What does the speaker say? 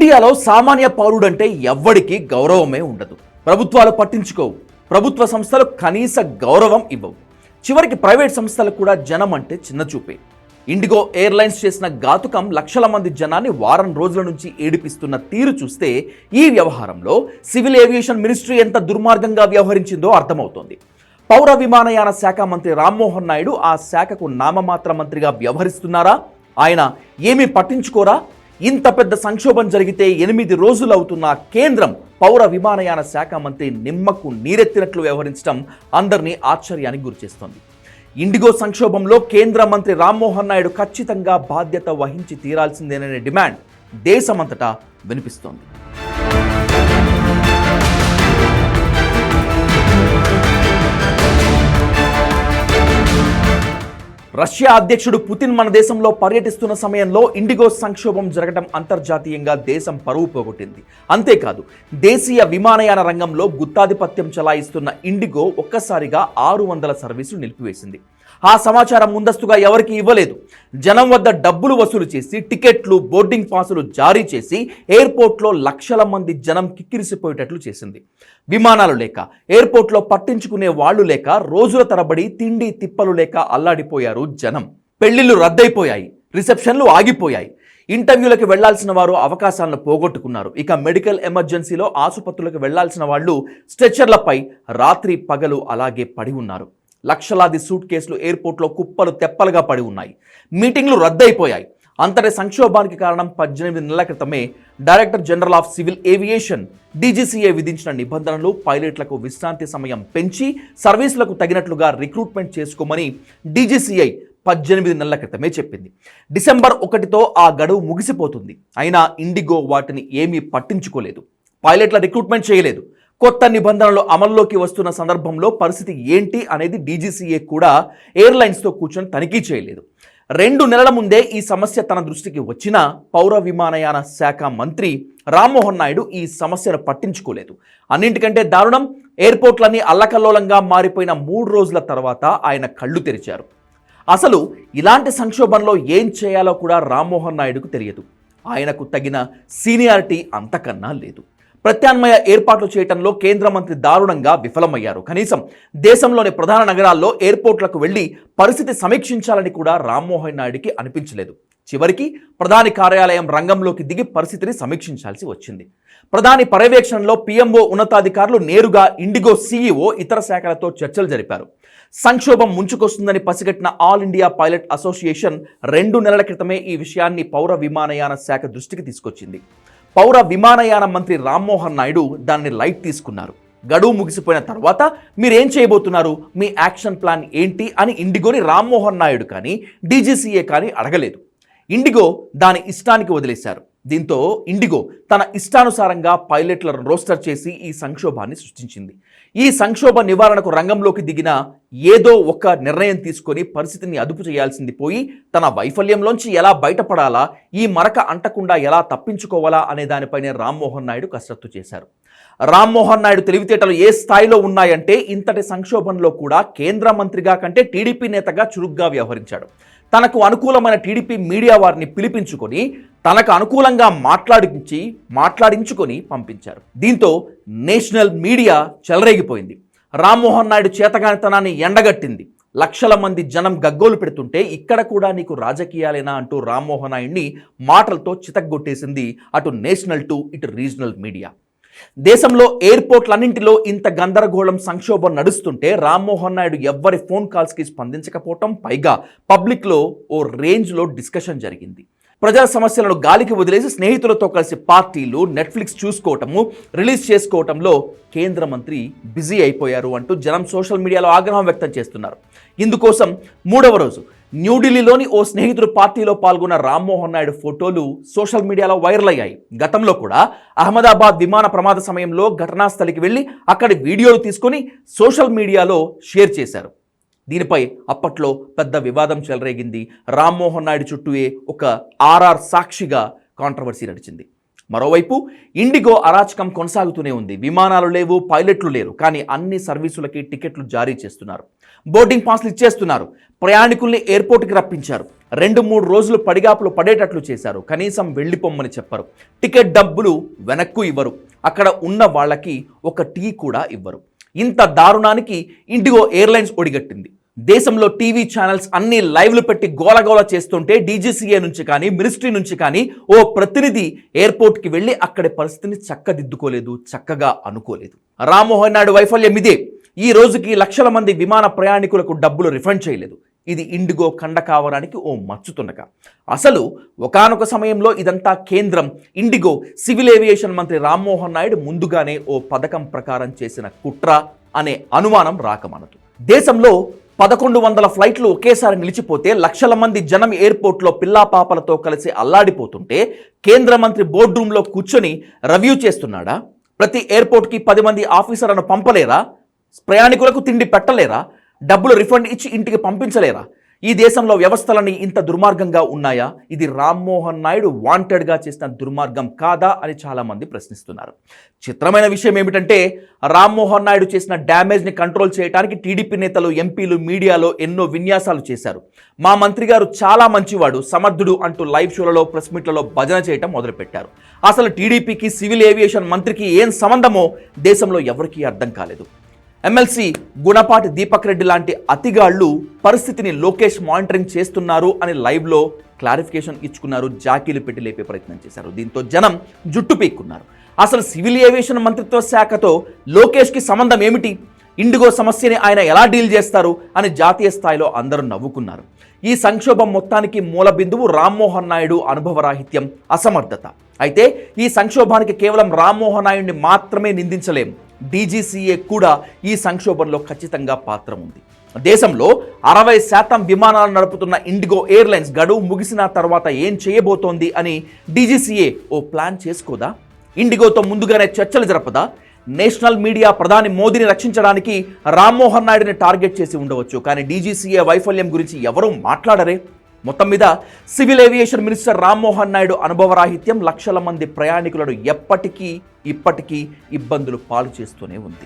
ఇండియాలో సామాన్య పౌరుడంటే ఎవ్వడికి గౌరవమే ఉండదు. ప్రభుత్వాలు పట్టించుకోవు, ప్రభుత్వ సంస్థలు కనీస గౌరవం ఇవ్వవు. చివరికి ప్రైవేట్ సంస్థలు కూడా జనం అంటే చిన్నచూపే. ఇండిగో ఎయిర్లైన్స్ చేసిన ఘాతుకం లక్షల మంది జనాన్ని వారం రోజుల నుంచి ఏడిపిస్తున్న తీరు చూస్తే ఈ వ్యవహారంలో సివిల్ ఏవియేషన్ మినిస్ట్రీ ఎంత దుర్మార్గంగా వ్యవహరించిందో అర్థమవుతోంది. పౌర విమానయాన శాఖ మంత్రి రామ్మోహన్ నాయుడు ఆ శాఖకు నామమాత్ర మంత్రిగా వ్యవహరిస్తున్నారా? ఆయన ఏమీ పట్టించుకోరా? ఇంత పెద్ద సంక్షోభం జరిగితే 8 రోజులు అవుతున్న కేంద్రం పౌర విమానయాన శాఖ మంత్రి నిమ్మకు నీరెత్తినట్లు వ్యవహరించడం అందరినీ ఆశ్చర్యానికి గురిచేస్తోంది. ఇండిగో సంక్షోభంలో కేంద్ర మంత్రి రామ్మోహన్ నాయుడు ఖచ్చితంగా బాధ్యత వహించి తీరాల్సిందేననే డిమాండ్ దేశమంతటా వినిపిస్తోంది. రష్యా అధ్యక్షుడు పుతిన్ మన దేశంలో పర్యటిస్తున్న సమయంలో ఇండిగో సంక్షోభం జరగడం అంతర్జాతీయంగా దేశం పరువు పోగొట్టింది. అంతేకాదు, దేశీయ విమానయాన రంగంలో గుత్తాధిపత్యం చెలాయిస్తున్న ఇండిగో ఒక్కసారిగా 600 సర్వీసులు నిలిపివేసింది. ఆ సమాచారం ముందస్తుగా ఎవరికి ఇవ్వలేదు. జనం వద్ద డబ్బులు వసూలు చేసి టికెట్లు, బోర్డింగ్ పాసులు జారీ చేసి ఎయిర్పోర్ట్లో లక్షల మంది జనం కిక్కిరిసిపోయేటట్లు చేసింది. విమానాలు లేక, ఎయిర్పోర్ట్లో పట్టించుకునే వాళ్లు లేక, రోజుల తరబడి తిండి తిప్పలు లేక అల్లాడిపోయారు జనం. పెళ్లిళ్లు రద్దయిపోయాయి, రిసెప్షన్లు ఆగిపోయాయి. ఇంటర్వ్యూలకు వెళ్లాల్సిన వారు అవకాశాలను పోగొట్టుకున్నారు. ఇక మెడికల్ ఎమర్జెన్సీలో ఆసుపత్రులకు వెళ్లాల్సిన వాళ్ళు స్ట్రెచ్చర్లపై రాత్రి పగలు అలాగే పడి ఉన్నారు. లక్షలాది సూట్ కేసులు ఎయిర్పోర్ట్లో కుప్పలు తెప్పలుగా పడి ఉన్నాయి. మీటింగ్లు రద్దయిపోయాయి. అంతటి సంక్షోభానికి కారణం 18 నెలల క్రితమే director general of civil aviation DGCA విధించిన నిబంధనలు. పైలట్లకు విశ్రాంతి సమయం పెంచి సర్వీసులకు తగినట్లుగా రిక్రూట్మెంట్ చేసుకోమని డీజీసీఐ 18 నెలల క్రితమే చెప్పింది. డిసెంబర్ 1తో ఆ గడువు ముగిసిపోతుంది. అయినా ఇండిగో వాటిని ఏమీ పట్టించుకోలేదు. పైలట్ల రిక్రూట్మెంట్ చేయలేదు. కొత్త నిబంధనలు అమల్లోకి వస్తున్న సందర్భంలో పరిస్థితి ఏంటి అనేది డీజీసీఏ కూడా ఎయిర్లైన్స్తో కూర్చొని తనిఖీ చేయలేదు. 2 నెలల ముందే ఈ సమస్య తన దృష్టికి వచ్చినా పౌర విమానయాన శాఖ మంత్రి రామ్మోహన్ నాయుడు ఈ సమస్యను పట్టించుకోలేదు. అన్నింటికంటే దారుణం, ఎయిర్పోర్ట్లన్నీ అల్లకల్లోలంగా మారిపోయిన 3 రోజుల తర్వాత ఆయన కళ్ళు తెరిచారు. అసలు ఇలాంటి సంక్షోభంలో ఏం చేయాలో కూడా రామ్మోహన్ నాయుడుకు తెలియదు. ఆయనకు తగిన సీనియారిటీ అంతకన్నా లేదు. ప్రత్యామ్నాయ ఏర్పాట్లు చేయడంలో కేంద్ర మంత్రి దారుణంగా విఫలమయ్యారు. కనీసం దేశంలోని ప్రధాన నగరాల్లో ఎయిర్పోర్ట్లకు వెళ్లి పరిస్థితి సమీక్షించాలని కూడా రామ్మోహన్ నాయుడికి అనిపించలేదు. చివరికి ప్రధాని కార్యాలయం రంగంలోకి దిగి పరిస్థితిని సమీక్షించాల్సి వచ్చింది. ప్రధాని పర్యవేక్షణలో పీఎంఓ ఉన్నతాధికారులు నేరుగా ఇండిగో సీఈఓ ఇతర శాఖలతో చర్చలు జరిపారు. సంక్షోభం ముంచుకొస్తుందని పసిగట్టిన ఆల్ ఇండియా పైలట్ అసోసియేషన్ 2 నెలల క్రితమే ఈ విషయాన్ని పౌర విమానయాన శాఖ దృష్టికి తీసుకొచ్చింది. పౌర విమానయాన మంత్రి రామ్మోహన్ నాయుడు దాన్ని లైట్ తీసుకున్నారు. గడువు ముగిసిపోయిన తర్వాత మీరేం చేయబోతున్నారు, మీ యాక్షన్ ప్లాన్ ఏంటి అని ఇండిగోని రామ్మోహన్ నాయుడు కానీ డీజీసీఏ కానీ అడగలేదు. ఇండిగో దాని ఇష్టానికి వదిలేశారు. దీంతో ఇండిగో తన ఇష్టానుసారంగా పైలట్ల రోస్టర్ చేసి ఈ సంక్షోభాన్ని సృష్టించింది. ఈ సంక్షోభ నివారణకు రంగంలోకి దిగిన ఏదో ఒక నిర్ణయం తీసుకొని పరిస్థితిని అదుపు చేయాల్సింది పోయి తన వైఫల్యంలోంచి ఎలా బయటపడాలా, ఈ మరక అంటకుండా ఎలా తప్పించుకోవాలా అనే దానిపైనే రామ్మోహన్ నాయుడు కసరత్తు చేశారు. రామ్మోహన్ నాయుడు తెలివితేటలు ఏ స్థాయిలో ఉన్నాయంటే ఇంతటి సంక్షోభంలో కూడా కేంద్ర మంత్రిగా కంటే టీడీపీ నేతగా చురుగ్గా వ్యవహరించాడు. తనకు అనుకూలమైన టీడీపీ మీడియా వారిని పిలిపించుకొని తనకు అనుకూలంగా మాట్లాడించుకొని పంపించారు. దీంతో నేషనల్ మీడియా చెలరేగిపోయింది. రామ్మోహన్ నాయుడు చేతగానితనాన్ని ఎండగట్టింది. లక్షల మంది జనం గగ్గోలు పెడుతుంటే ఇక్కడ కూడా నీకు రాజకీయాలేనా అంటూ రామ్మోహన్ నాయుడిని మాటలతో చితగ్గొట్టేసింది అటు నేషనల్ టు ఇటు రీజనల్ మీడియా. దేశంలో ఎయిర్పోర్ట్లన్నింటిలో ఇంత గందరగోళం సంక్షోభం నడుస్తుంటే రామ్మోహన్ నాయుడు ఎవ్వరి ఫోన్ కాల్స్కి స్పందించకపోవటం, పైగా పబ్లిక్లో ఓ రేంజ్లో డిస్కషన్ జరిగింది. ప్రజా సమస్యలను గాలికి వదిలేసి స్నేహితులతో కలిసి పార్టీలు, నెట్ఫ్లిక్స్ చూసుకోవటము, రిలీజ్ చేసుకోవటంలో కేంద్ర మంత్రి బిజీ అయిపోయారు అంటూ జనం సోషల్ మీడియాలో ఆగ్రహం వ్యక్తం చేస్తున్నారు. ఇందుకోసం 3వ రోజు న్యూఢిల్లీలోని ఓ స్నేహితుడు పార్టీలో పాల్గొన్న రామ్మోహన్ నాయుడు ఫోటోలు సోషల్ మీడియాలో వైరల్ అయ్యాయి. గతంలో కూడా అహ్మదాబాద్ విమాన ప్రమాద సమయంలో ఘటనా స్థలికి వెళ్ళి అక్కడి వీడియోలు తీసుకొని సోషల్ మీడియాలో షేర్ చేశారు. దీనిపై అప్పట్లో పెద్ద వివాదం చెలరేగింది. రామ్మోహన్ నాయుడు చుట్టూ ఒక ఆర్ఆర్ సాక్షిగా కాంట్రవర్సీ నడిచింది. మరోవైపు ఇండిగో అరాచకం కొనసాగుతూనే ఉంది. విమానాలు లేవు, పైలట్లు లేరు, కానీ అన్ని సర్వీసులకి టికెట్లు జారీ చేస్తున్నారు, బోర్డింగ్ పాస్లు ఇచ్చేస్తున్నారు, ప్రయాణికుల్ని ఎయిర్పోర్ట్కి రప్పించారు, 2-3 రోజులు పడిగాపులు పడేటట్లు చేశారు, కనీసం వెళ్ళిపోమ్మని చెప్పరు, టికెట్ డబ్బులు వెనక్కు ఇవ్వరు, అక్కడ ఉన్న వాళ్ళకి ఒక టీ కూడా ఇవ్వరు. ఇంత దారుణానికి ఇండిగో ఎయిర్లైన్స్ ఒడిగట్టింది. దేశంలో టీవీ ఛానల్స్ అన్ని లైవ్లు పెట్టి గోలగోల చేస్తుంటే డీజీసీఏ నుంచి కానీ మినిస్ట్రీ నుంచి కానీ ఓ ప్రతినిధి ఎయిర్పోర్ట్కి వెళ్ళి అక్కడి పరిస్థితిని చక్కదిద్దుకోలేదు, చక్కగా అనుకోలేదు. రామ్మోహన్ నాయుడు వైఫల్యం ఇదే. ఈ రోజుకి లక్షల మంది విమాన ప్రయాణికులకు డబ్బులు రిఫండ్ చేయలేదు. ఇది ఇండిగో కండ కావడానికి ఓ మచ్చుతున్నక. అసలు ఒకానొక సమయంలో ఇదంతా కేంద్రం ఇండిగో సివిల్ ఏవియేషన్ మంత్రి రామ్మోహన్ నాయుడు ముందుగానే ఓ పథకం ప్రకారం చేసిన కుట్ర అనే అనుమానం రాకమానదు. దేశంలో 1100 ఫ్లైట్లు ఒకేసారి నిలిచిపోతే లక్షల మంది జనం ఎయిర్పోర్ట్లో పిల్లాపాపలతో కలిసి అల్లాడిపోతుంటే కేంద్ర మంత్రి బోర్డు రూమ్లో కూర్చొని రివ్యూ చేస్తున్నాడా? ప్రతి ఎయిర్పోర్ట్కి 10 మంది ఆఫీసర్లను పంపలేరా? ప్రయాణికులకు తిండి పెట్టలేరా? డబ్బులు రిఫండ్ ఇచ్చి ఇంటికి పంపించలేరా? ఈ దేశంలో వ్యవస్థలని ఇంత దుర్మార్గంగా ఉన్నాయా? ఇది రామ్మోహన్ నాయుడు వాంటెడ్గా చేసిన దుర్మార్గం కాదా అని చాలామంది ప్రశ్నిస్తున్నారు. చిత్రమైన విషయం ఏమిటంటే రామ్మోహన్ నాయుడు చేసిన డ్యామేజ్ని కంట్రోల్ చేయడానికి టీడీపీ నేతలు, ఎంపీలు మీడియాలో ఎన్నో విన్యాసాలు చేశారు. మా మంత్రి గారు చాలా మంచివాడు, సమర్థుడు అంటూ లైవ్ షోలలో, ప్రెస్ మీట్లలో భజన చేయటం మొదలుపెట్టారు. అసలు టీడీపీకి సివిల్ ఏవియేషన్ మంత్రికి ఏం సంబంధమో దేశంలో ఎవరికీ అర్థం కాలేదు. ఎమ్మెల్సీ గుణపాటి దీపక్ రెడ్డి లాంటి అతిగాళ్లు పరిస్థితిని లోకేష్ మానిటరింగ్ చేస్తున్నారు అని లైవ్లో క్లారిఫికేషన్ ఇచ్చుకున్నారు, జాకీలు పెట్టి లేపే ప్రయత్నం చేశారు. దీంతో జనం జుట్టు పీక్కున్నారు. అసలు సివిల్ ఏవియేషన్ మంత్రిత్వ శాఖతో లోకేష్కి సంబంధం ఏమిటి? ఇండిగో సమస్యని ఆయన ఎలా డీల్ చేస్తారు అని జాతీయ స్థాయిలో అందరూ నవ్వుకున్నారు. ఈ సంక్షోభం మొత్తానికి మూల బిందువు రామ్మోహన్ నాయుడు అనుభవరాహిత్యం, అసమర్థత. అయితే ఈ సంక్షోభానికి కేవలం రామ్మోహన్ నాయుడిని మాత్రమే నిందించలేం. డీజీసీఏ కూడా ఈ సంక్షోభంలో ఖచ్చితంగా పాత్ర ఉంది. దేశంలో 60% విమానాలు నడుపుతున్న ఇండిగో ఎయిర్లైన్స్ గడువు ముగిసిన తర్వాత ఏం చేయబోతోంది అని డీజీసీఏ ఓ ప్లాన్ చేసుకోదా? ఇండిగోతో ముందుగానే చర్చలు జరపదా? నేషనల్ మీడియా ప్రధాని మోదీని రక్షించడానికి రామ్మోహన్ నాయుడిని టార్గెట్ చేసి ఉండవచ్చు, కానీ డీజీసీఏ వైఫల్యం గురించి ఎవరూ మాట్లాడరే. మొత్తం మీద civil aviation minister Rammohan Naidu అనుభవరాహిత్యం లక్షల మంది ప్రయాణికులను ఇప్పటికీ ఇబ్బందులు పాలు చేస్తూనే ఉంది.